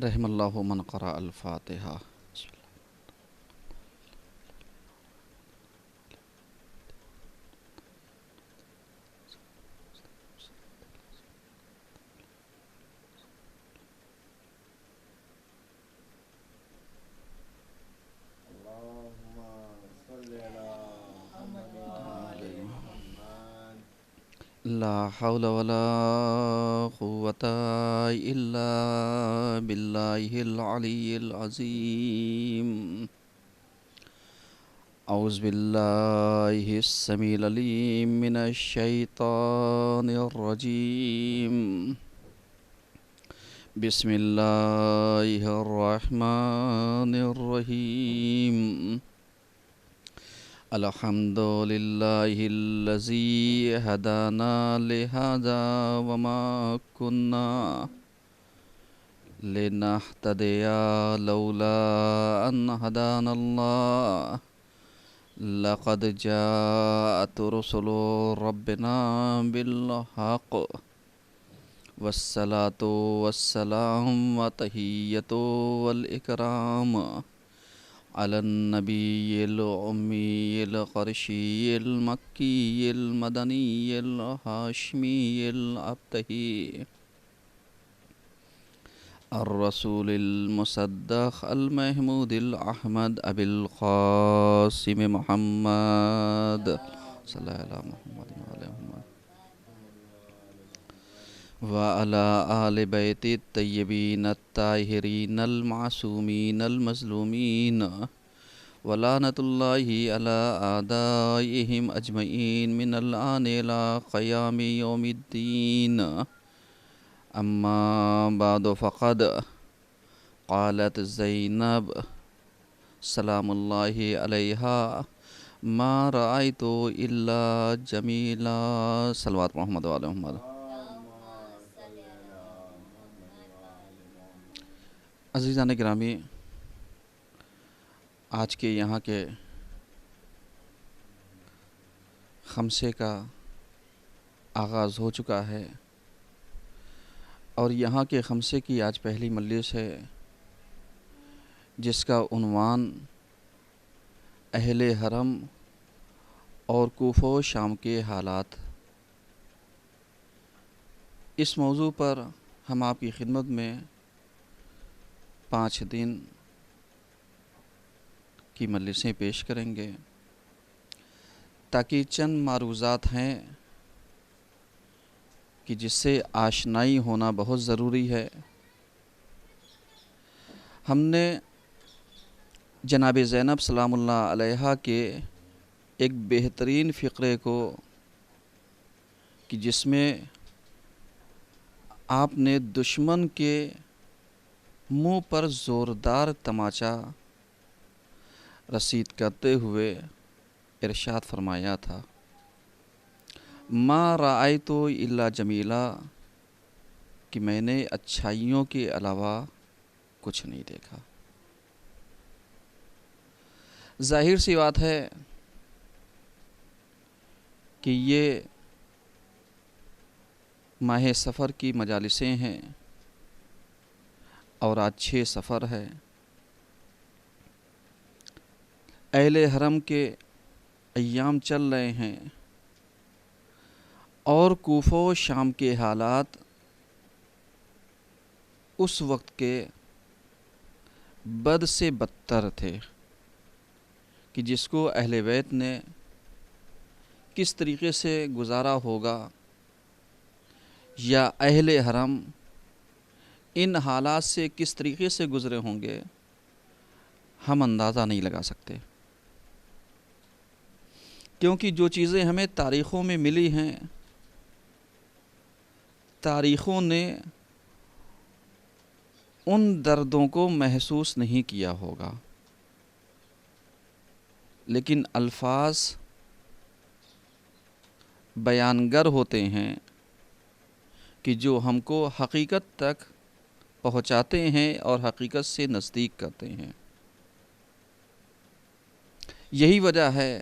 رحم اللہ من قرأ الفاتحہ. لا حول ولا قوة إلا بالله العلي العظيم. أعوذ بالله السميع العليم من الشيطان الرجيم. بسم الله الرحمن الرحيم. الحمد لله الذي هدانا لهذا وما كنا لنهتدي لولا أن هدانا الله. لقد جاءت رسل ربنا بالحق والصلاة والسلام وتحية والإكرام على النبي الأمي القرشي المكي المدني الهاشمي الأبتهي الرسول المصدق المحمود الأحمد أبي القاسم محمد صلى الله على محمد وعلى محمد وعلى آل بيت الطيبين الطاهرين المعصومين المظلومين ولعنة الله على أعدائهم أجمعين من الآن إلى قيام يوم الدين. أما بعد فقد قالت زينب سلام الله عليها ما رأيت إلا جميلا. صلوات محمد وعلى محمد. عزیزان گرامی، آج کے یہاں کے خمسے کا آغاز ہو چکا ہے اور یہاں کے خمسے کی آج پہلی مجلس ہے جس کا عنوان اہل حرم اور کوفہ و شام کے حالات. اس موضوع پر ہم آپ کی خدمت میں 5 دن کی مجلسیں پیش کریں گے تاکہ چند معروضات ہیں کہ جس سے آشنائی ہونا بہت ضروری ہے. ہم نے جناب زینب سلام اللہ علیہا کے ایک بہترین فقرے کو کہ جس میں آپ نے دشمن کے منہ پر زوردار تماچا رسید کرتے ہوئے ارشاد فرمایا تھا، ما رأیت الا جمیلا، کہ میں نے اچھائیوں کے علاوہ کچھ نہیں دیکھا. ظاہر سی بات ہے کہ یہ ماہ سفر کی مجالسیں ہیں اور آج 6 سفر ہے. اہل حرم کے ایام چل رہے ہیں اور کوفہ و شام کے حالات اس وقت کے بد سے بدتر تھے کہ جس کو اہل بیت نے کس طریقے سے گزارا ہوگا یا اہل حرم ان حالات سے کس طریقے سے گزرے ہوں گے ہم اندازہ نہیں لگا سکتے، کیونکہ جو چیزیں ہمیں تاریخوں میں ملی ہیں، تاریخوں نے ان دردوں کو محسوس نہیں کیا ہوگا، لیکن الفاظ بیانگر ہوتے ہیں کہ جو ہم کو حقیقت تک پہنچاتے ہیں اور حقیقت سے نزدیک کرتے ہیں. یہی وجہ ہے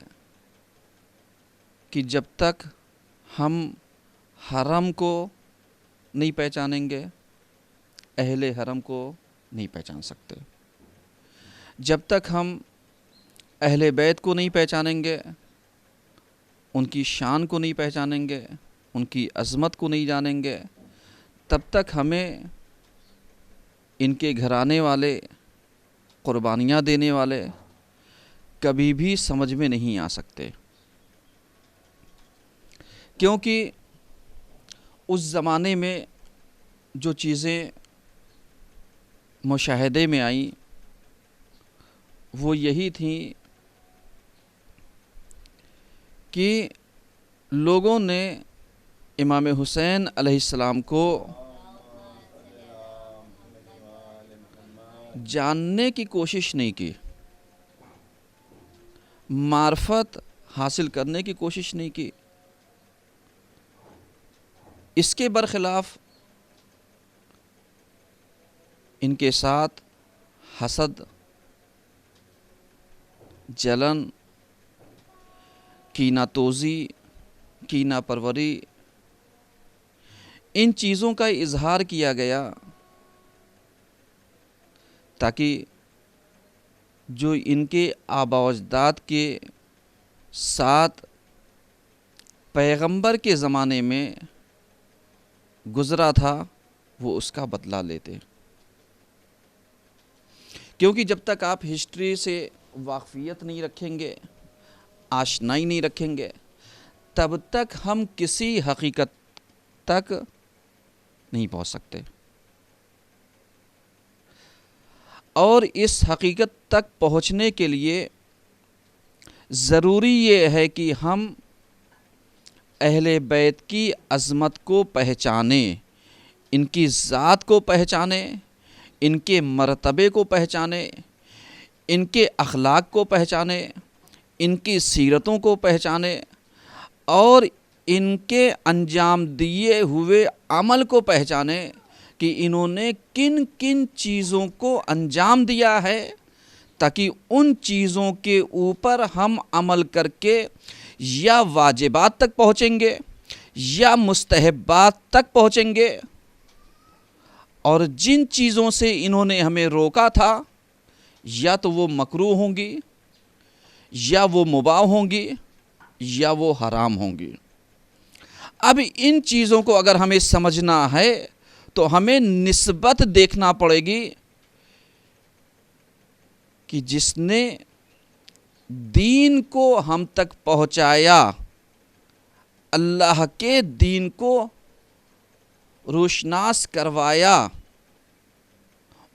کہ جب تک ہم حرم کو نہیں پہچانیں گے، اہل حرم کو نہیں پہچان سکتے۔ جب تک ہم اہل بیت کو نہیں پہچانیں گے، ان کی شان کو نہیں پہچانیں گے، ان کی عظمت کو نہیں جانیں گے، تب تک ہمیں ان کے گھرانے والے، قربانیاں دینے والے کبھی بھی سمجھ میں نہیں آ سکتے۔ کیونکہ اس زمانے میں جو چیزیں مشاہدے میں آئیں وہ یہی تھیں کہ لوگوں نے امام حسین علیہ السلام کو جاننے کی کوشش نہیں کی، معرفت حاصل کرنے کی کوشش نہیں کی۔ اس کے برخلاف ان کے ساتھ حسد، جلن، کینہ توزی، کینہ پروری، ان چیزوں کا اظہار کیا گیا تاکہ جو ان کے آباء و اجداد کے ساتھ پیغمبر کے زمانے میں گزرا تھا وہ اس کا بدلہ لیتے۔ کیونکہ جب تک آپ ہسٹری سے واقفیت نہیں رکھیں گے، آشنائی نہیں رکھیں گے، تب تک ہم کسی حقیقت تک نہیں پہنچ سکتے۔ اور اس حقیقت تک پہنچنے کے لیے ضروری یہ ہے کہ ہم اہل بیت کی عظمت کو پہچانیں، ان کی ذات کو پہچانیں، ان کے مرتبے کو پہچانیں، ان کے اخلاق کو پہچانیں، ان کی سیرتوں کو پہچانیں اور ان کے انجام دیے ہوئے عمل کو پہچانیں کہ انہوں نے کن کن چیزوں کو انجام دیا ہے، تاکہ ان چیزوں کے اوپر ہم عمل کر کے یا واجبات تک پہنچیں گے یا مستحبات تک پہنچیں گے، اور جن چیزوں سے انہوں نے ہمیں روکا تھا یا تو وہ مکروہ ہوں گی یا وہ مباح ہوں گی یا وہ حرام ہوں گی۔ اب ان چیزوں کو اگر ہمیں سمجھنا ہے تو ہمیں نسبت دیکھنا پڑے گی کہ جس نے دین کو ہم تک پہنچایا، اللہ کے دین کو روشناس کروایا،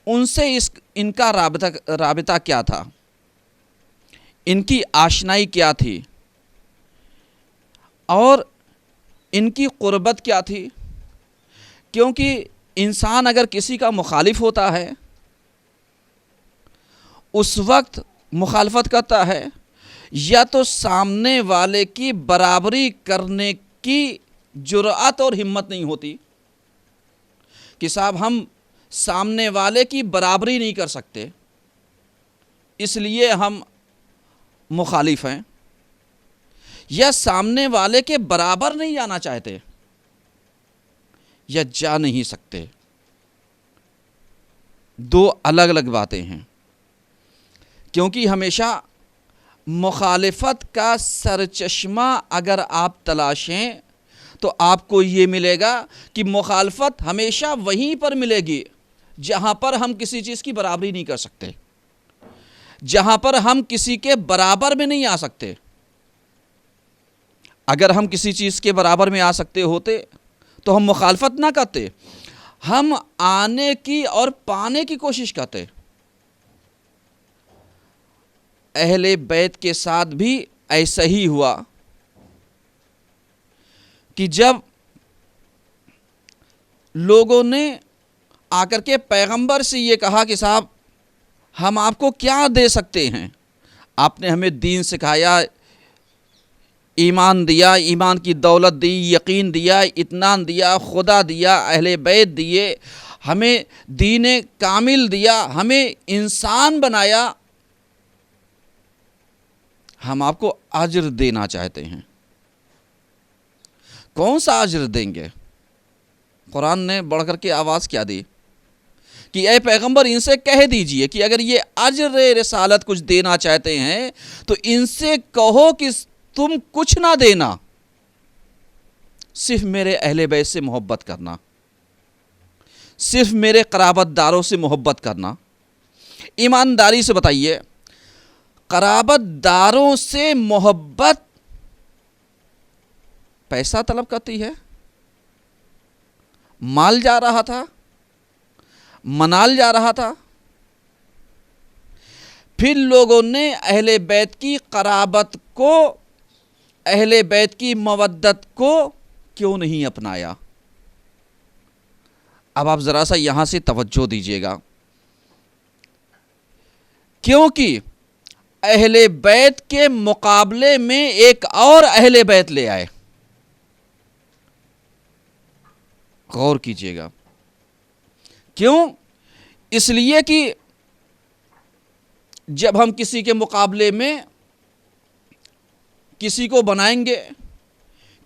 ان سے ان کا رابطہ کیا تھا، ان کی آشنائی کیا تھی اور ان کی قربت کیا تھی۔ کیونکہ انسان اگر کسی کا مخالف ہوتا ہے اس وقت مخالفت کرتا ہے یا تو سامنے والے کی برابری کرنے کی جرأت اور ہمت نہیں ہوتی کہ صاحب ہم سامنے والے کی برابری نہیں کر سکتے اس لیے ہم مخالف ہیں، یا سامنے والے کے برابر نہیں جانا چاہتے یا جا نہیں سکتے۔ دو الگ الگ باتیں ہیں، کیونکہ ہمیشہ مخالفت کا سرچشمہ اگر آپ تلاشیں تو آپ کو یہ ملے گا کہ مخالفت ہمیشہ وہیں پر ملے گی جہاں پر ہم کسی چیز کی برابری نہیں کر سکتے، جہاں پر ہم کسی کے برابر میں نہیں آ سکتے۔ اگر ہم کسی چیز کے برابر میں آ سکتے ہوتے تو ہم مخالفت نہ کرتے، ہم آنے کی اور پانے کی کوشش کرتے۔ اہل بیت کے ساتھ بھی ایسا ہی ہوا کہ جب لوگوں نے آ کر کے پیغمبر سے یہ کہا کہ صاحب ہم آپ کو کیا دے سکتے ہیں، آپ نے ہمیں دین سکھایا، ایمان دیا، ایمان کی دولت دی، یقین دیا، اطمینان دیا، خدا دیا، اہل بیت دیے، ہمیں دین کامل دیا، ہمیں انسان بنایا، ہم آپ کو اجر دینا چاہتے ہیں۔ کون سا اجر دیں گے؟ قرآن نے بڑھ کر کے آواز کیا دی کہ اے پیغمبر ان سے کہہ دیجئے کہ اگر یہ اجر رسالت کچھ دینا چاہتے ہیں تو ان سے کہو کہ تم کچھ نہ دینا، صرف میرے اہل بیت سے محبت کرنا، صرف میرے قرابت داروں سے محبت کرنا۔ ایمانداری سے بتائیے، قرابت داروں سے محبت پیسہ طلب کرتی ہے؟ مال جا رہا تھا، منال جا رہا تھا؟ پھر لوگوں نے اہل بیت کی قرابت کو، اہل بیت کی مودت کو کیوں نہیں اپنایا؟ اب آپ ذرا سا یہاں سے توجہ دیجیے گا، کیونکہ اہل بیت کے مقابلے میں ایک اور اہل بیت لے آئے۔ غور کیجیے گا، کیوں؟ اس لیے کہ جب ہم کسی کے مقابلے میں کسی کو بنائیں گے،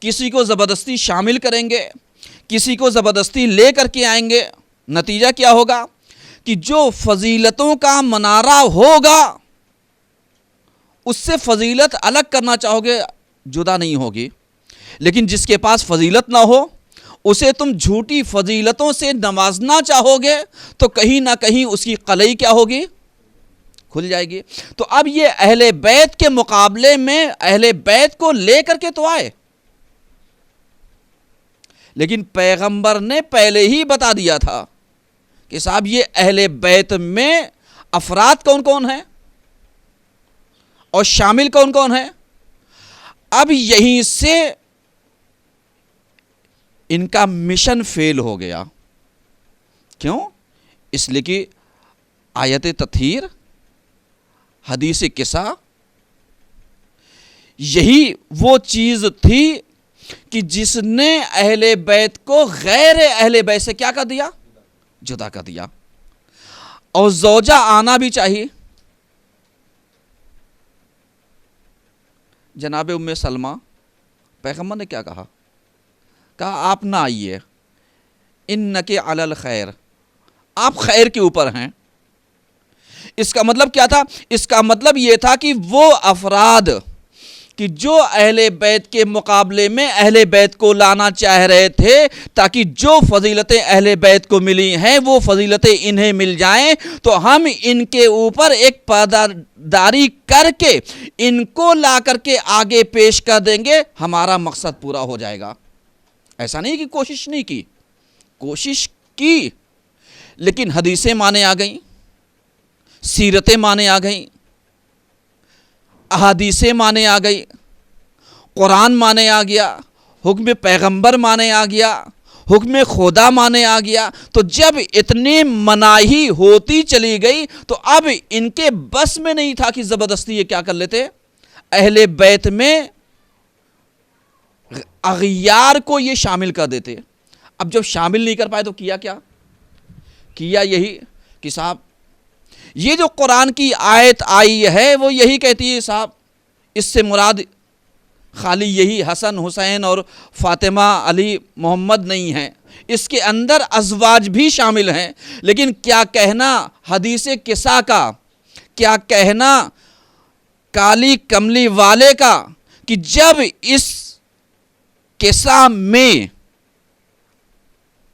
کسی کو زبردستی شامل کریں گے، کسی کو زبردستی لے کر کے آئیں گے، نتیجہ کیا ہوگا کہ جو فضیلتوں کا منارہ ہوگا اس سے فضیلت الگ کرنا چاہو گے، جدا نہیں ہوگی، لیکن جس کے پاس فضیلت نہ ہو اسے تم جھوٹی فضیلتوں سے نوازنا چاہو گے تو کہیں نہ کہیں اس کی قلعی کیا ہوگی؟ کھل جائے گی۔ تو اب یہ اہل بیت کے مقابلے میں اہل بیت کو لے کر کے تو آئے، لیکن پیغمبر نے پہلے ہی بتا دیا تھا کہ صاحب یہ اہل بیت میں افراد کون کون ہیں اور شامل کون کون ہیں۔ اب یہیں سے ان کا مشن فیل ہو گیا۔ کیوں؟ اس لیے کہ آیت تطہیر، حدیث قصہ، یہی وہ چیز تھی کہ جس نے اہل بیت کو غیر اہل بیت سے کیا کر دیا؟ جدا کر دیا۔ اور زوجہ آنا بھی چاہیے۔ جناب ام سلمہ، پیغمبر نے کیا کہا؟ کہا آپ نہ آئیے، انک علی الخیر، آپ خیر کے اوپر ہیں۔ اس کا مطلب کیا تھا؟ اس کا مطلب یہ تھا کہ وہ افراد کہ جو اہل بیت کے مقابلے میں اہل بیت کو لانا چاہ رہے تھے تاکہ جو فضیلتیں اہل بیت کو ملی ہیں وہ فضیلتیں انہیں مل جائیں، تو ہم ان کے اوپر ایک پرداری کر کے ان کو لا کر کے آگے پیش کر دیں گے، ہمارا مقصد پورا ہو جائے گا۔ ایسا نہیں کہ کوشش نہیں کی، کوشش کی، لیکن حدیثیں مانے آ گئیں، سیرتیں مانے آ گئیں، احادیثیں مانے آ گئی، قرآن مانے آ گیا، حکم پیغمبر مانے آ گیا، حکم خدا مانے آ گیا۔ تو جب اتنی مناہی ہوتی چلی گئی تو اب ان کے بس میں نہیں تھا کہ زبردستی یہ کیا کر لیتے، اہل بیت میں اغیار کو یہ شامل کر دیتے۔ اب جب شامل نہیں کر پائے تو کیا کیا؟ کیا یہی کہ صاحب یہ جو قرآن کی آیت آئی ہے وہ یہی کہتی ہے صاحب اس سے مراد خالی یہی حسن حسین اور فاطمہ علی محمد نہیں ہیں، اس کے اندر ازواج بھی شامل ہیں۔ لیکن کیا کہنا حدیث قصہ کا، کیا کہنا کالی کملی والے کا کہ جب اس قصہ میں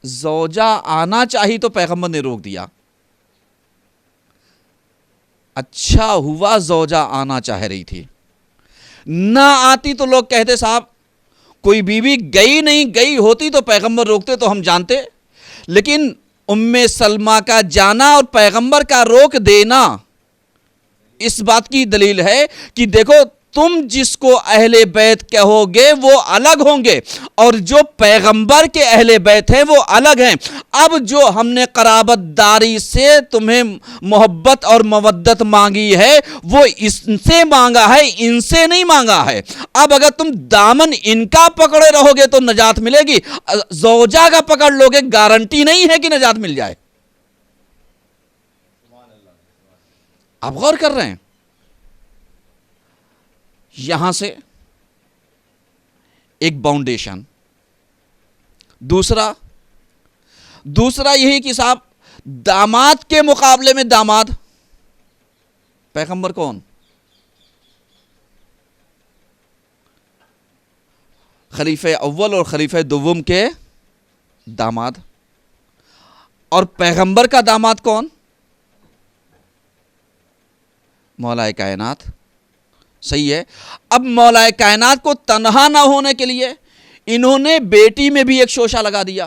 زوجہ آنا چاہی تو پیغمبر نے روک دیا۔ اچھا ہوا زوجہ آنا چاہ رہی تھی، نہ آتی تو لوگ کہتے صاحب کوئی بیوی گئی نہیں، گئی ہوتی تو پیغمبر روکتے تو ہم جانتے۔ لیکن ام سلمہ کا جانا اور پیغمبر کا روک دینا اس بات کی دلیل ہے کہ دیکھو تم جس کو اہل بیت کہو گے وہ الگ ہوں گے اور جو پیغمبر کے اہل بیت ہیں وہ الگ ہیں۔ اب جو ہم نے قرابت داری سے تمہیں محبت اور مودت مانگی ہے وہ اس سے مانگا ہے، ان سے نہیں مانگا ہے۔ اب اگر تم دامن ان کا پکڑے رہو گے تو نجات ملے گی، زوجہ کا پکڑ لو گے گارنٹی نہیں ہے کہ نجات مل جائے۔ آپ غور کر رہے ہیں؟ یہاں سے ایک باؤنڈیشن، دوسرا یہی کہ صاحب داماد کے مقابلے میں داماد، پیغمبر کون؟ خلیفہ اول اور خلیفہ دوم کے داماد. اور پیغمبر کا داماد کون؟ مولا کائنات. صحیح ہے. اب مولا کائنات کو تنہا نہ ہونے کے لیے انہوں نے بیٹی میں بھی ایک شوشہ لگا دیا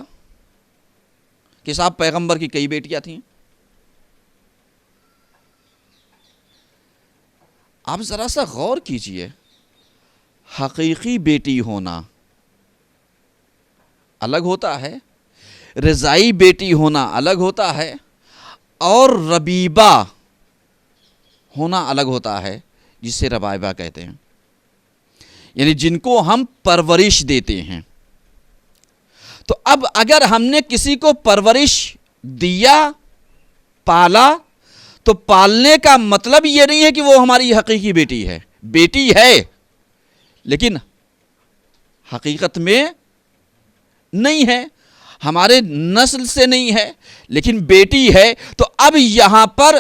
کہ صاحب پیغمبر کی کئی بیٹیاں تھیں. آپ ذرا سا غور کیجئے، حقیقی بیٹی ہونا الگ ہوتا ہے، رضائی بیٹی ہونا الگ ہوتا ہے، اور ربیبہ ہونا الگ ہوتا ہے، جسے ربائبہ کہتے ہیں، یعنی جن کو ہم پرورش دیتے ہیں. تو اب اگر ہم نے کسی کو پرورش دیا، پالا، تو پالنے کا مطلب یہ نہیں ہے کہ وہ ہماری حقیقی بیٹی ہے. بیٹی ہے لیکن حقیقت میں نہیں ہے، ہمارے نسل سے نہیں ہے، لیکن بیٹی ہے. تو اب یہاں پر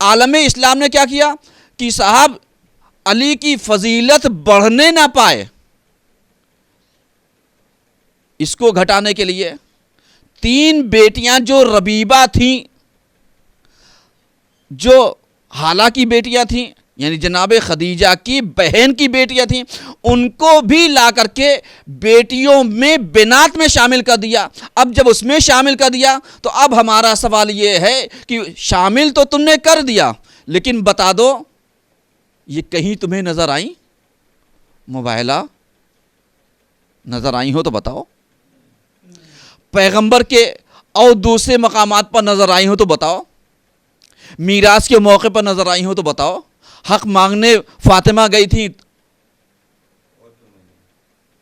عالم اسلام نے کیا کیا کہ صاحب علی کی فضیلت بڑھنے نہ پائے، اس کو گھٹانے کے لیے 3 بیٹیاں جو ربیبہ تھیں، جو حالہ کی بیٹیاں تھیں، یعنی جناب خدیجہ کی بہن کی بیٹیاں تھیں، ان کو بھی لا کر کے بیٹیوں میں بنات میں شامل کر دیا. اب جب اس میں شامل کر دیا تو اب ہمارا سوال یہ ہے کہ شامل تو تم نے کر دیا، لیکن بتا دو یہ کہیں تمہیں نظر آئیں؟ موبائلہ نظر آئی ہو تو بتاؤ، پیغمبر کے اور دوسرے مقامات پر نظر آئی ہو تو بتاؤ، میراث کے موقع پر نظر آئی ہو تو بتاؤ، حق مانگنے فاطمہ گئی تھی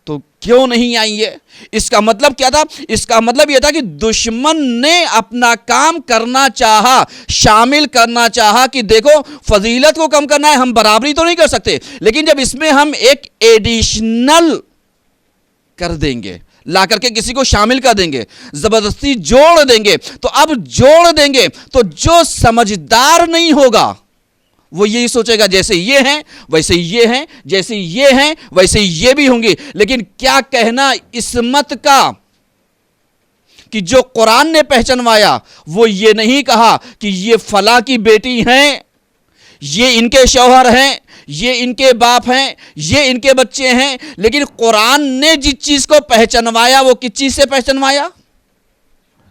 تو کیوں نہیں آئی یہ؟ اس کا مطلب کیا تھا؟ اس کا مطلب یہ تھا کہ دشمن نے اپنا کام کرنا چاہا، شامل کرنا چاہا کہ دیکھو فضیلت کو کم کرنا ہے، ہم برابری تو نہیں کر سکتے، لیکن جب اس میں ہم ایک ایڈیشنل کر دیں گے، لا کر کے کسی کو شامل کر دیں گے، زبردستی جوڑ دیں گے، تو اب جوڑ دیں گے تو جو سمجھدار نہیں ہوگا وہ یہی سوچے گا جیسے یہ ہیں ویسے یہ ہیں، جیسے یہ ہیں ویسے یہ بھی ہوں گی. لیکن کیا کہنا عصمت کا کہ جو قرآن نے پہچنوایا وہ یہ نہیں کہا کہ یہ فلاں کی بیٹی ہیں، یہ ان کے شوہر ہیں، یہ ان کے باپ ہیں، یہ ان کے بچے ہیں، لیکن قرآن نے جس چیز کو پہچنوایا وہ کس چیز سے پہچنوایا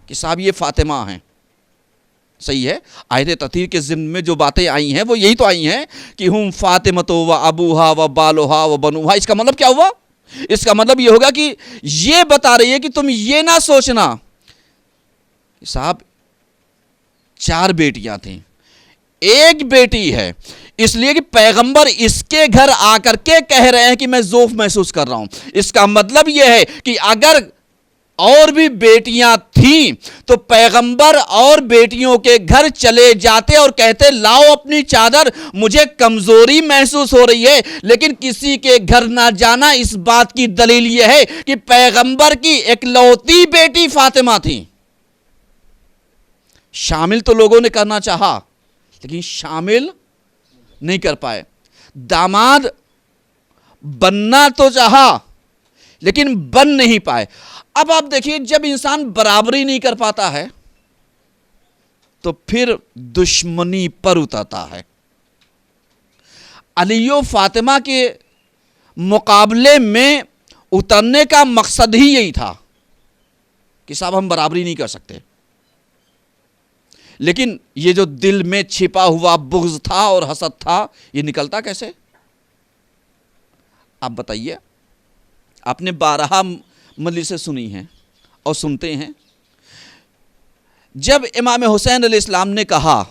کہ صاحب یہ فاطمہ ہیں. صحیح ہے. آیت تطہیر کے ضمن میں جو باتیں آئی ہیں وہ یہی تو آئی ہیں کہ ہم فاطمۃ و ابوہا و بالوہا و بنوہا. اس کا مطلب کیا ہوا؟ اس کا مطلب یہ ہوگا کہ یہ بتا رہی ہے کہ تم یہ نہ سوچنا صاحب 4 بیٹیاں تھیں، ایک بیٹی ہے، اس لیے کہ پیغمبر اس کے گھر آ کر کے کہہ رہے ہیں کہ میں ذوف محسوس کر رہا ہوں. اس کا مطلب یہ ہے کہ اگر اور بھی بیٹیاں تھیں تو پیغمبر اور بیٹیوں کے گھر چلے جاتے اور کہتے لاؤ اپنی چادر، مجھے کمزوری محسوس ہو رہی ہے. لیکن کسی کے گھر نہ جانا اس بات کی دلیل یہ ہے کہ پیغمبر کی اکلوتی بیٹی فاطمہ تھی. شامل تو لوگوں نے کرنا چاہا لیکن شامل نہیں کر پائے. داماد بننا تو چاہا لیکن بن نہیں پائے. اب آپ دیکھیے جب انسان برابری نہیں کر پاتا ہے تو پھر دشمنی پر اترتا ہے. علی و فاطمہ کے مقابلے میں اترنے کا مقصد ہی یہی تھا کہ صاحب ہم برابری نہیں کر سکتے. لیکن یہ جو دل میں چھپا ہوا بغض تھا اور حسد تھا یہ نکلتا کیسے؟ آپ بتائیے. آپ نے 12 مجلسیں سنی ہیں اور سنتے ہیں. جب امام حسین علیہ السلام نے کہا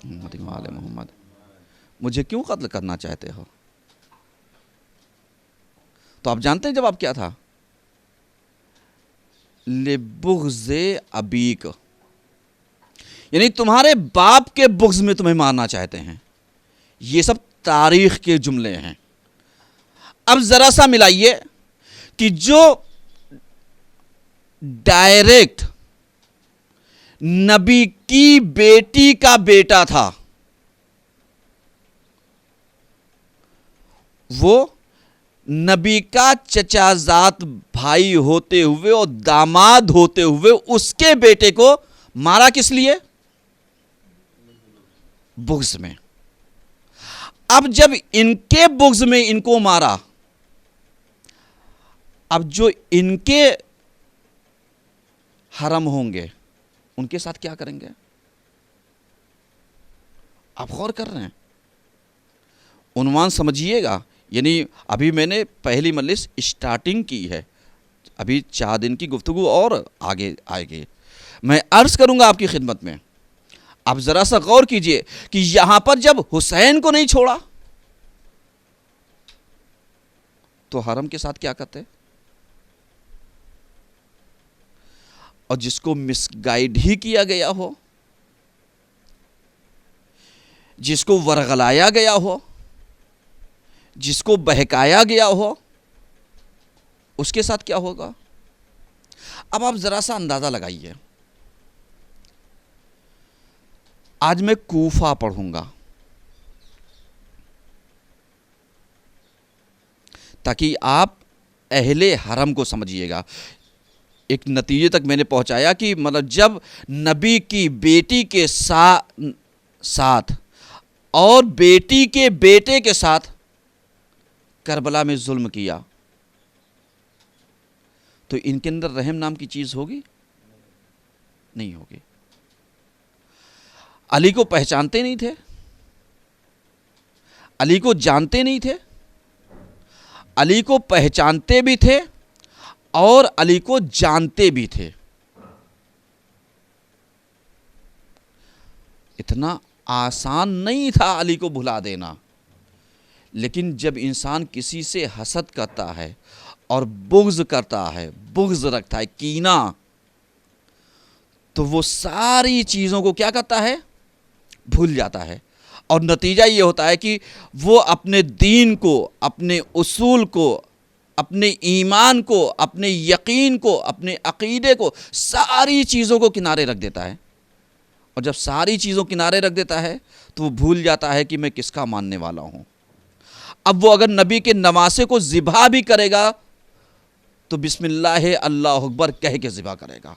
محمد مجھے کیوں قتل کرنا چاہتے ہو، تو آپ جانتے ہیں جواب کیا تھا؟ لبغض ابیک، یعنی تمہارے باپ کے بغض میں تمہیں مارنا چاہتے ہیں. یہ سب تاریخ کے جملے ہیں. اب ذرا سا ملائیے کہ جو ڈائریکٹ نبی کی بیٹی کا بیٹا تھا، وہ نبی کا چچا زاد بھائی ہوتے ہوئے اور داماد ہوتے ہوئے اس کے بیٹے کو مارا کس لیے؟ بغض میں۔ اب جب ان کے بغض میں ان کو مارا، اب جو ان کے حرم ہوں گے ان کے ساتھ کیا کریں گے؟ آپ غور کر رہے ہیں؟ عنوان سمجھیے گا، یعنی ابھی میں نے پہلی مجلس اسٹارٹنگ کی ہے، ابھی 4 دن کی گفتگو اور آگے آئے گی۔ میں عرض کروں گا آپ کی خدمت میں، آپ ذرا سا غور کیجئے کہ یہاں پر جب حسین کو نہیں چھوڑا تو حرم کے ساتھ کیا کرتے؟ اور جس کو مس گائیڈ ہی کیا گیا ہو، جس کو ورغلایا گیا ہو، جس کو بہکایا گیا ہو، اس کے ساتھ کیا ہوگا؟ اب آپ ذرا سا اندازہ لگائیے، آج میں کوفہ پڑھوں گا تاکہ آپ اہل حرم کو سمجھیے گا۔ ایک نتیجے تک میں نے پہنچایا کہ مطلب جب نبی کی بیٹی کے ساتھ اور بیٹی کے بیٹے کے ساتھ کربلا میں ظلم کیا تو ان کے اندر رحم نام کی چیز ہوگی؟ نہیں ہوگی۔ علی کو پہچانتے نہیں تھے، علی کو جانتے نہیں تھے، علی کو پہچانتے بھی تھے اور علی کو جانتے بھی تھے۔ اتنا آسان نہیں تھا علی کو بھلا دینا، لیکن جب انسان کسی سے حسد کرتا ہے اور بغض کرتا ہے، بغض رکھتا ہے، کینہ، تو وہ ساری چیزوں کو کیا کرتا ہے؟ بھول جاتا ہے، اور نتیجہ یہ ہوتا ہے کہ وہ اپنے دین کو، اپنے اصول کو، اپنے ایمان کو، اپنے یقین کو، اپنے عقیدے کو، ساری چیزوں کو کنارے رکھ دیتا ہے۔ اور جب ساری چیزوں کنارے رکھ دیتا ہے تو وہ بھول جاتا ہے کہ میں کس کا ماننے والا ہوں۔ اب وہ اگر نبی کے نواسے کو ذبح بھی کرے گا تو بسم اللہ اللہ اکبر کہہ کے ذبح کرے گا۔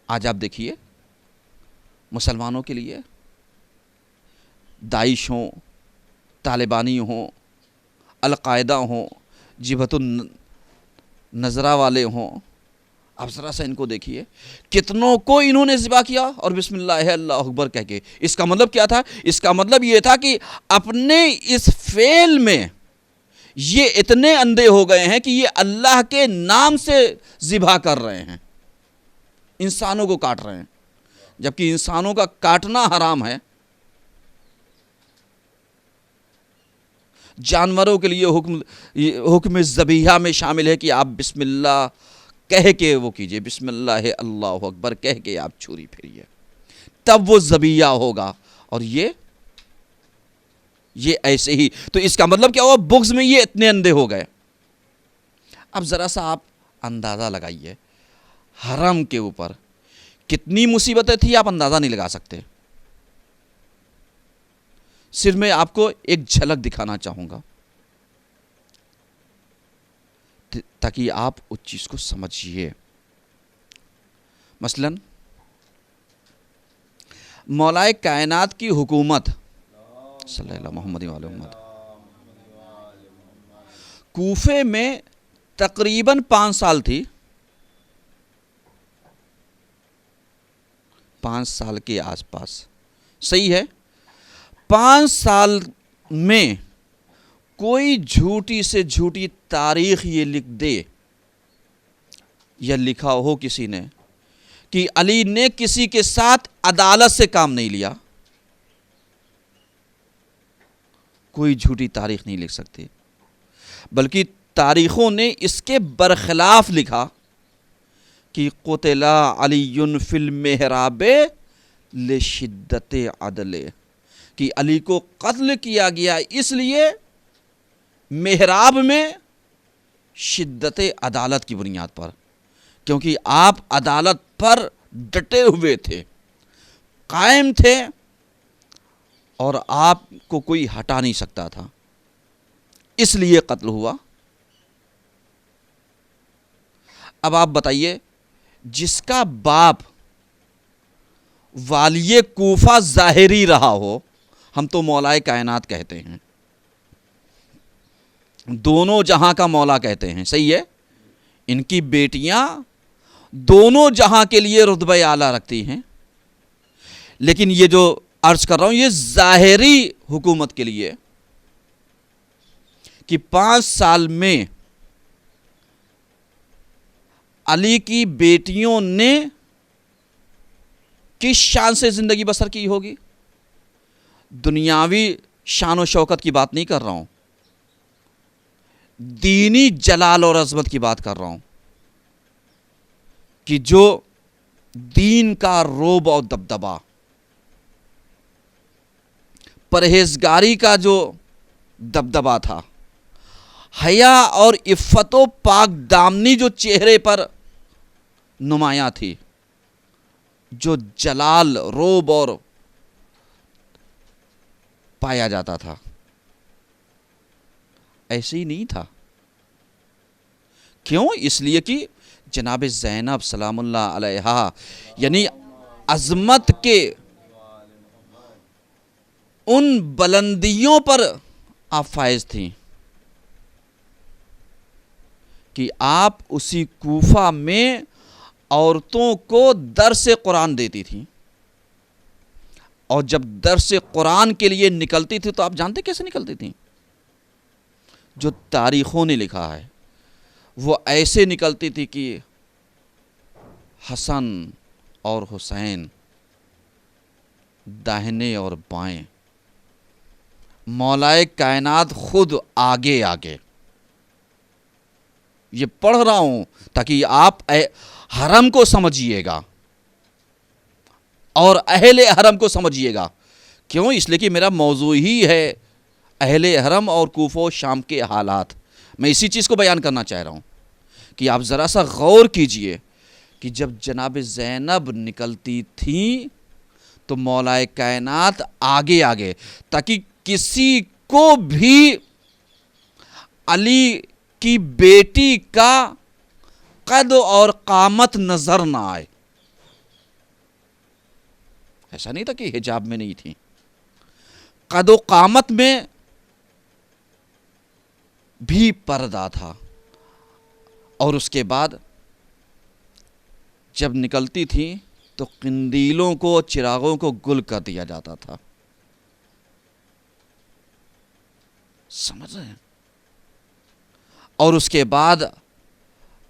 آج آپ دیکھیے مسلمانوں کے لیے داعش ہوں، طالبانی ہوں، القاعدہ ہوں، جبہت النظرہ والے ہوں، آپ ذرا سا ان کو دیکھیے، کتنوں کو انہوں نے ذبح کیا اور بسم اللہ اللہ اکبر کہہ کے۔ اس کا مطلب کیا تھا؟ اس کا مطلب یہ تھا کہ اپنے اس فعل میں یہ اتنے اندھے ہو گئے ہیں کہ یہ اللہ کے نام سے ذبح کر رہے ہیں، انسانوں کو کاٹ رہے ہیں، جبکہ انسانوں کا کاٹنا حرام ہے۔ جانوروں کے لیے حکم ذبیحہ میں شامل ہے کہ آپ بسم اللہ کہہ کے وہ کیجئے، بسم اللہ اللہ اکبر کہہ کے آپ چھری پھیریے، تب وہ ذبیحہ ہوگا۔ اور یہ ایسے ہی، تو اس کا مطلب کیا ہوا؟ بغض میں یہ اتنے اندھے ہو گئے۔ اب ذرا سا آپ اندازہ لگائیے حرم کے اوپر کتنی مصیبتیں تھیں، آپ اندازہ نہیں لگا سکتے۔ صرف میں آپ کو ایک جھلک دکھانا چاہوں گا تاکہ آپ اس چیز کو سمجھیے۔ مثلا مولا کائنات کی حکومت صلی اللہ محمد علیہ محمد کوفے میں تقریباً 5 سال تھی، 5 سال کے آس پاس، صحیح ہے۔ 5 سال میں کوئی جھوٹی سے جھوٹی تاریخ یہ لکھ دے یا لکھا ہو کسی نے کہ علی نے کسی کے ساتھ عدالت سے کام نہیں لیا، کوئی جھوٹی تاریخ نہیں لکھ سکتی، بلکہ تاریخوں نے اس کے برخلاف لکھا کہ قتل علی فی المحراب لشدت عدل، کہ علی کو قتل کیا گیا اس لیے محراب میں شدت عدالت کی بنیاد پر، کیونکہ آپ عدالت پر ڈٹے ہوئے تھے، قائم تھے، اور آپ کو کوئی ہٹا نہیں سکتا تھا، اس لیے قتل ہوا۔ اب آپ بتائیے، جس کا باپ والی کوفہ ظاہری رہا ہو، ہم تو مولائے کائنات کہتے ہیں، دونوں جہاں کا مولا کہتے ہیں، صحیح ہے، ان کی بیٹیاں دونوں جہاں کے لیے رتبہ اعلیٰ رکھتی ہیں، لیکن یہ جو عرض کر رہا ہوں یہ ظاہری حکومت کے لیے، کہ 5 سال میں علی کی بیٹیوں نے کس شان سے زندگی بسر کی ہوگی۔ دنیاوی شان و شوکت کی بات نہیں کر رہا ہوں، دینی جلال اور عظمت کی بات کر رہا ہوں، کہ جو دین کا رعب اور دبدبا، پرہیزگاری کا جو دبدبا تھا، حیا اور عفت و پاک دامنی جو چہرے پر نمایاں تھی، جو جلال، رعب اور پایا جاتا تھا، ایسے ہی نہیں تھا۔ کیوں؟ اس لیے کہ جناب زینب سلام اللہ علیہا یعنی عظمت کے ان بلندیوں پر آپ فائز تھیں کہ آپ اسی کوفہ میں عورتوں کو درس قرآن دیتی تھیں، اور جب درس قرآن کے لیے نکلتی تھی تو آپ جانتے کیسے نکلتی تھیں؟ جو تاریخوں نے لکھا ہے وہ ایسے نکلتی تھی کہ حسن اور حسین داہنے اور بائیں، مولائے کائنات خود آگے آگے۔ یہ پڑھ رہا ہوں تاکہ آپ حرم کو سمجھیے گا اور اہل حرم کو سمجھیے گا۔ کیوں؟ اس لیے کہ میرا موضوع ہی ہے اہل حرم اور کوفہ و شام کے حالات۔ میں اسی چیز کو بیان کرنا چاہ رہا ہوں کہ آپ ذرا سا غور کیجئے کہ جب جناب زینب نکلتی تھیں تو مولائے کائنات آگے آگے، تاکہ کسی کو بھی علی کی بیٹی کا قد اور قامت نظر نہ آئے۔ ایسا نہیں تھا کہ حجاب میں نہیں تھی، قد و قامت میں بھی پردہ تھا، اور اس کے بعد جب نکلتی تھی تو قندیلوں کو، چراغوں کو گل کر دیا جاتا تھا۔ سمجھ رہے ہیں؟ اور اس کے بعد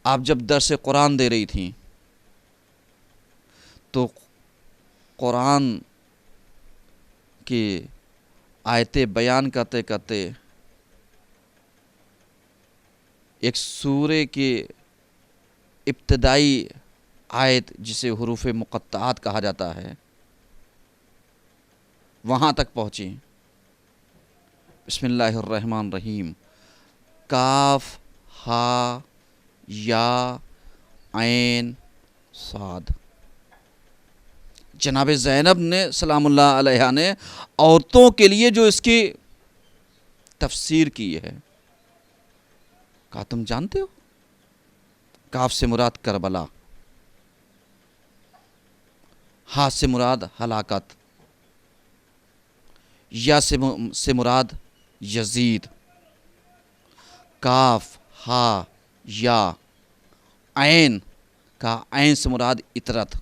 آپ جب درس قرآن دے رہی تھیں تو قرآن کی آیتیں بیان کرتے کرتے ایک سورے کی ابتدائی آیت جسے حروف مقطعات کہا جاتا ہے وہاں تک پہنچی۔ بسم اللہ الرحمن الرحیم، کاف ہا یا عین صاد۔ جناب زینب نے سلام اللہ علیہا نے عورتوں کے لیے جو اس کی تفسیر کی ہے، کہا تم جانتے ہو؟ کاف سے مراد کربلا، ہا سے مراد ہلاکت، یا سے مراد یزید، کاف ہا یا عین کا عین سے مراد اطرت،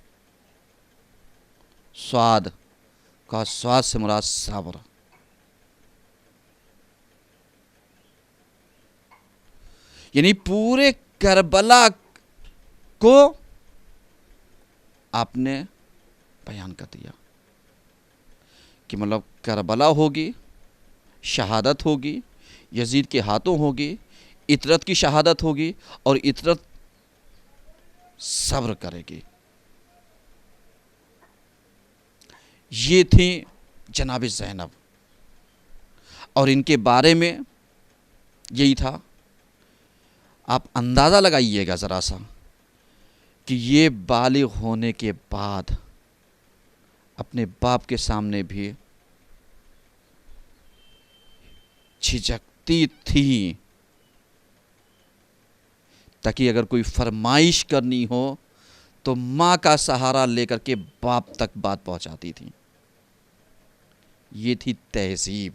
صاد کا صاد سے مراد صبر۔ یعنی پورے کربلا کو آپ نے بیان کر دیا کہ مطلب کربلا ہوگی، شہادت ہوگی، یزید کے ہاتھوں ہوگی، اطرت کی شہادت ہوگی، اور اطرت صبر کرے گی۔ یہ تھیں جناب زینب، اور ان کے بارے میں یہی تھا۔ آپ اندازہ لگائیے گا ذرا سا کہ یہ بالغ ہونے کے بعد اپنے باپ کے سامنے بھی جھجکتی تھی، تاکہ اگر کوئی فرمائش کرنی ہو تو ماں کا سہارا لے کر کے باپ تک بات پہنچاتی تھی۔ یہ تھی تہذیب،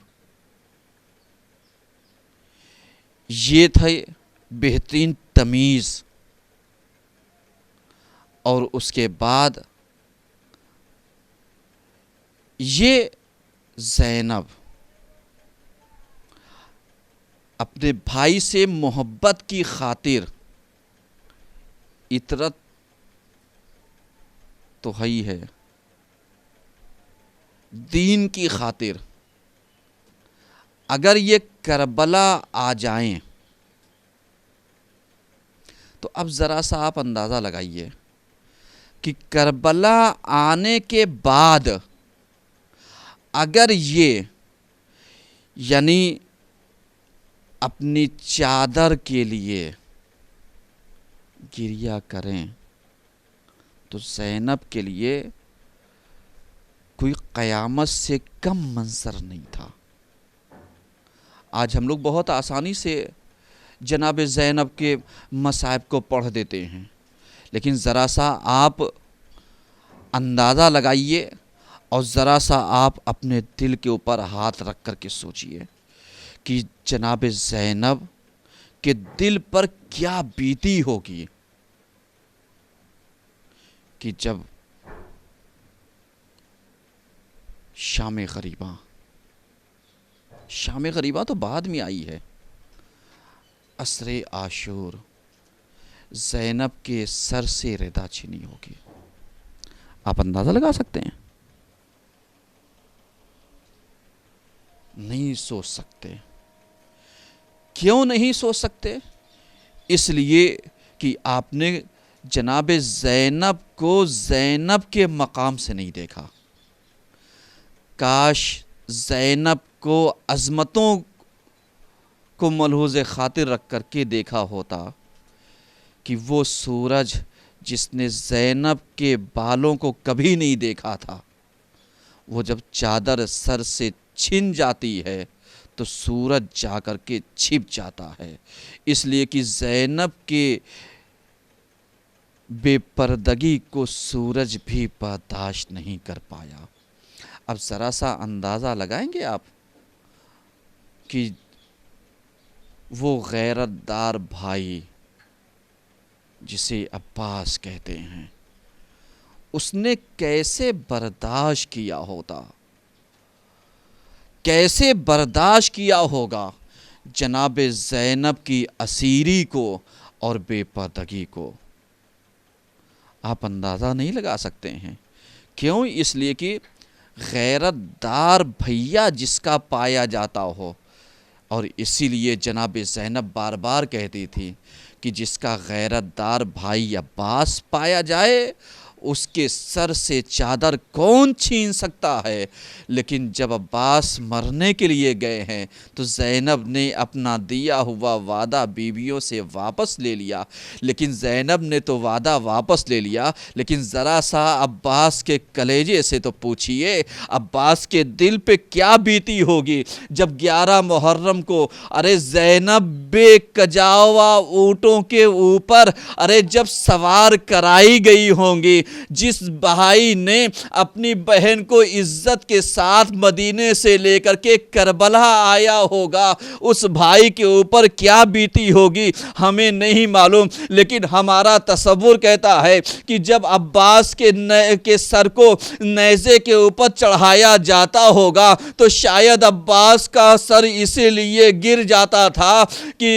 یہ تھے بہترین تمیز۔ اور اس کے بعد یہ زینب اپنے بھائی سے محبت کی خاطر، عطرت تو ہی ہے، دین کی خاطر اگر یہ کربلا آ جائیں تو اب ذرا سا آپ اندازہ لگائیے کہ کربلا آنے کے بعد اگر یہ یعنی اپنی چادر کے لیے گریہ کریں تو زینب کے لیے کوئی قیامت سے کم منظر نہیں تھا۔ آج ہم لوگ بہت آسانی سے جناب زینب کے مصائب کو پڑھ دیتے ہیں، لیکن ذرا سا آپ اندازہ لگائیے اور ذرا سا آپ اپنے دل کے اوپر ہاتھ رکھ کر کے سوچئے کہ جناب زینب کے دل پر کیا بیتی ہوگی کہ جب شام غریباں تو بعد میں آئی ہے، عصر عاشور زینب کے سر سے ردا چھنی ہوگی۔ آپ اندازہ لگا سکتے ہیں؟ نہیں سوچ سکتے۔ کیوں نہیں سوچ سکتے؟ اس لیے کہ آپ نے جناب زینب کو زینب کے مقام سے نہیں دیکھا۔ کاش زینب کو عظمتوں کو ملحوظ خاطر رکھ کر کے دیکھا ہوتا کہ وہ سورج جس نے زینب کے بالوں کو کبھی نہیں دیکھا تھا، وہ جب چادر سر سے چھن جاتی ہے تو سورج جا کر کے چھپ جاتا ہے، اس لیے کہ زینب کے بے پردگی کو سورج بھی برداشت نہیں کر پایا۔ اب ذرا سا اندازہ لگائیں گے آپ کہ وہ غیرت دار بھائی جسے عباس کہتے ہیں، اس نے کیسے برداشت کیا ہوتا، کیسے برداشت کیا ہوگا جناب زینب کی اسیری کو اور بے پردگی کو۔ آپ اندازہ نہیں لگا سکتے ہیں۔ کیوں؟ اس لیے کہ غیرت دار بھیا جس کا پایا جاتا ہو، اور اسی لیے جناب زینب بار بار کہتی تھی کہ جس کا غیرت دار بھائی عباس پایا جائے اس کے سر سے چادر کون چھین سکتا ہے۔ لیکن جب عباس مرنے کے لیے گئے ہیں تو زینب نے اپنا دیا ہوا وعدہ بیویوں سے واپس لے لیا، لیکن زینب نے تو وعدہ واپس لے لیا، لیکن ذرا سا عباس کے کلیجے سے تو پوچھئے عباس کے دل پہ کیا بیتی ہوگی جب 11 محرم کو زینب بے کجاوا اونٹوں کے اوپر جب سوار کرائی گئی ہوں گی، جس بھائی نے اپنی بہن کو عزت کے ساتھ مدینے سے لے کر کے کربلا آیا ہوگا، اس بھائی کے اوپر کیا بیتی ہوگی ہمیں نہیں معلوم، لیکن ہمارا تصور کہتا ہے کہ جب عباس کے سر کو نیزے کے اوپر چڑھایا جاتا ہوگا تو شاید عباس کا سر اسی لیے گر جاتا تھا کہ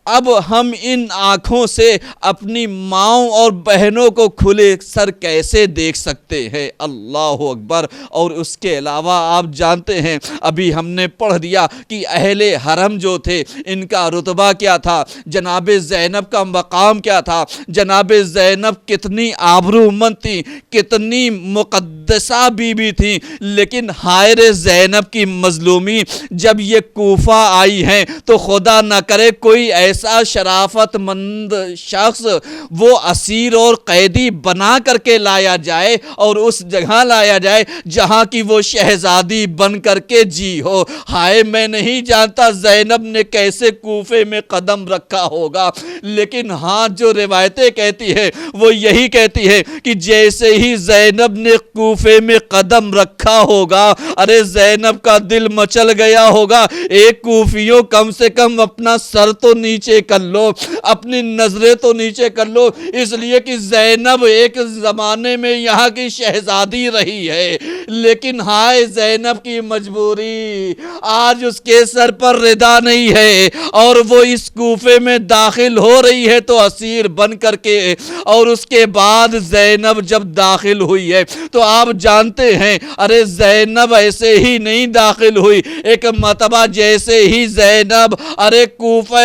اب ہم ان آنکھوں سے اپنی ماؤں اور بہنوں کو کھلے سر کیسے دیکھ سکتے ہیں۔ اللہ اکبر۔ اور اس کے علاوہ آپ جانتے ہیں ابھی ہم نے پڑھ دیا کہ اہل حرم جو تھے ان کا رتبہ کیا تھا، جناب زینب کا مقام کیا تھا، جناب زینب کتنی آبرومند تھی، کتنی مقدسہ بیوی تھی، لیکن ہائے زینب کی مظلومی جب یہ کوفہ آئی ہیں تو خدا نہ کرے کوئی ایسا شرافت مند شخص وہ اسیر اور قیدی بنا کر کے لایا جائے اور اس جگہ لایا جائے جہاں کی وہ شہزادی بن کر کے جی ہو۔ ہائے میں نہیں جانتا زینب نے کیسے کوفے میں قدم رکھا ہوگا، لیکن ہاں جو روایتیں کہتی ہے وہ یہی کہتی ہے کہ جیسے ہی زینب نے کوفے میں قدم رکھا ہوگا، ارے زینب کا دل مچل گیا ہوگا۔ ایک کوفیوں کم سے کم اپنا سر تو نیچے کر لو، اپنی نظریں تو نیچے کر لو، اس لیے کہ زینب ایک زمانے میں یہاں کی شہزادی رہی ہے، لیکن ہائے زینب کی مجبوری، آج اس کے سر پر ردا نہیں ہے اور وہ اس کوفے میں داخل ہو رہی ہے تو اسیر بن کر کے۔ اور اس کے بعد زینب جب داخل ہوئی ہے تو آپ جانتے ہیں ارے زینب ایسے ہی نہیں داخل ہوئی، ایک مرتبہ جیسے ہی زینب ارے کوفہ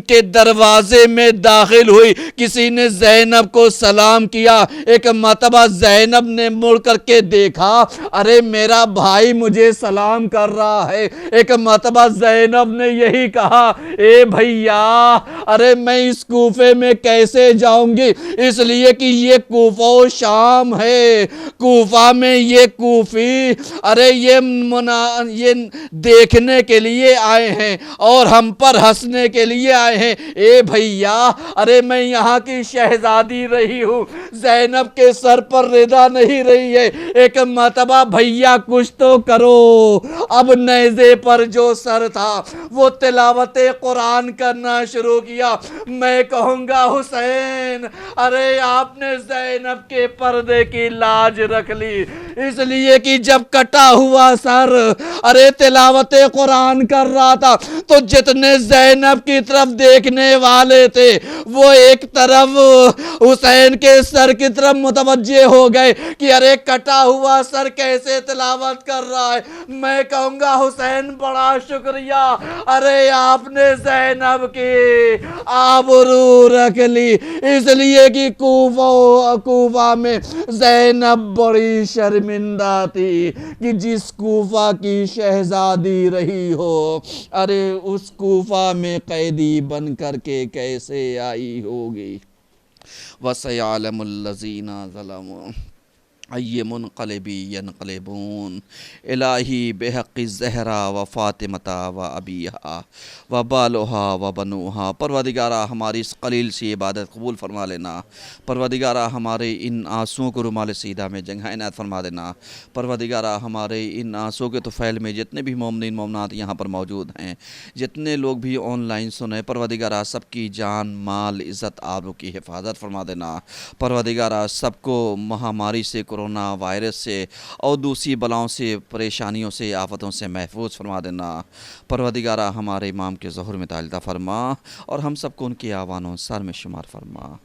کے دروازے میں داخل ہوئی، کسی نے زینب کو سلام کیا، ایک مرتبہ زینب نے مڑ کر کے دیکھا ارے میرا بھائی مجھے سلام کر رہا ہے، ایک مرتبہ زینب نے یہی کہا اے بھیا ارے میں اس کوفے میں کیسے جاؤں گی، اس لیے کہ یہ کوفہ و شام ہے، کوفہ میں یہ کوفی ارے یہ دیکھنے کے لیے آئے ہیں اور ہم پر ہنسنے کے لیے آئے ہیں۔ اے بھیا ارے میں یہاں کی شہزادی رہی ہوں، زینب کے سر پر ردا نہیں رہی ہے، ایک مرتبہ بھیا کچھ تو کرو۔ اب نیزے پر جو سر تھا وہ تلاوت قرآن کرنا شروع کیا، میں کہوں گا حسین ارے آپ نے زینب کے پردے کی لاج رکھ لی، اس لیے کہ جب کٹا ہوا سر ارے تلاوت قرآن کر رہا تھا تو جتنے زینب کی طرف دیکھنے والے تھے وہ ایک طرف حسین کے سر کی طرف متوجہ ہو گئے کہ ارے کٹا ہوا سر کیسے تلاوت کر رہا ہے۔ میں کہوں گا حسین بڑا شکریہ، ارے آپ نے زینب کی آبرو رکھ لی، اس لیے کہ کوفہ میں زینب بڑی شرمندہ تھی کہ جس کوفہ کی شہزادی رہی ہو ارے اس کوفہ میں قیدی بن کر کے کیسے آئی ہوگی۔ وَسَيَعْلَمُ الَّذِينَ ظَلَمُوا أَيَّ مُنْقَلِبٍ يَنْقَلِبُونَ الہی بحق الزہرا و فاطمہ و ابیہا و بالہا و بنوہا۔ پروردگارہ ہماری اس قلیل سی عبادت قبول فرما لینا، پروردگارہ ہمارے ان آنسوؤں کو رومال سیدہ میں جگہ عنایت فرما دینا، پروردگارہ ہمارے ان آنسوؤں کے طفیل میں جتنے بھی مومنین مومنات یہاں پر موجود ہیں، جتنے لوگ بھی آن لائن سنیں، پروردگارہ سب کی جان مال عزت آبرو کی حفاظت فرما دینا، پروردگارہ سب کو مہاماری سے کرونا وائرس سے اور دوسری بلاؤں سے پریشانیوں سے آفتوں سے محفوظ فرما دینا، پروردگارہ ہمارے امام کے ظہور میں تعالی عطا فرما اور ہم سب کو ان کی آوانوں سر میں شمار فرما۔